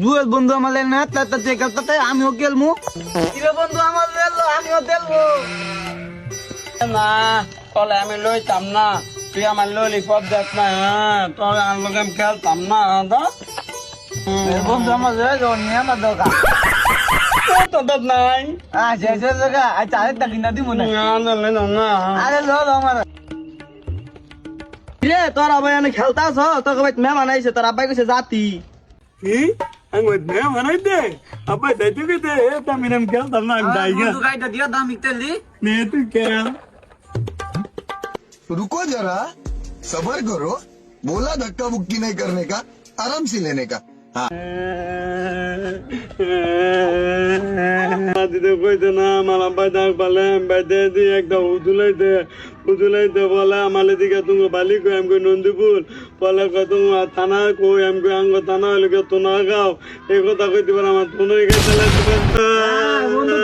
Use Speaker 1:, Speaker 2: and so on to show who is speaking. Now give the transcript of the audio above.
Speaker 1: dual বন্ধু আমার lane না তাতে আমিও খেলমু কিরে বন্ধু আমার লেলো আমিও খেলবো
Speaker 2: না তলে আমি লইতাম না তুই আমার ললিপপ দেখ না তলে আমার লোক আমি খেলতাম না
Speaker 1: বন্ধু আমার লেলো নিয়ে আমার দরকার
Speaker 2: তোদের নাই
Speaker 1: আচ্ছা আচ্ছা আরেকটা কিনা দিব না
Speaker 2: না
Speaker 1: আরে লো আমার রে তোর আবার এনে খেলতাছ তোকে ভাই মেহমান আইছে তোর আব্বাই কইছে জাতি
Speaker 2: কি আমি বলতে মানাই দে আব্বা দাইতে কে দে তা মিনাম খেলতাম না আমি দাইগা
Speaker 1: বন্ধু গাইটা দিয়া দাম ইকতে দি
Speaker 2: নে তুই খেল
Speaker 3: रुको जरा सबर करो बोला धक्का मुक्की नहीं करने का आराम से लेने का
Speaker 2: দিতে কইতে না আমার আব্বা ডাক পালে বাইতে দি একটা উজুলাইতে বলে আমার দিকে তুমি বালি কই আমি কই নন্দীপুর বলে কই তুমি থানা কই আমি কই আঙ্গ থানা হইলে তোনা গাও এই কথা কইতে পারে আমার তোনাই গাইতে লাগবে
Speaker 1: বন্ধু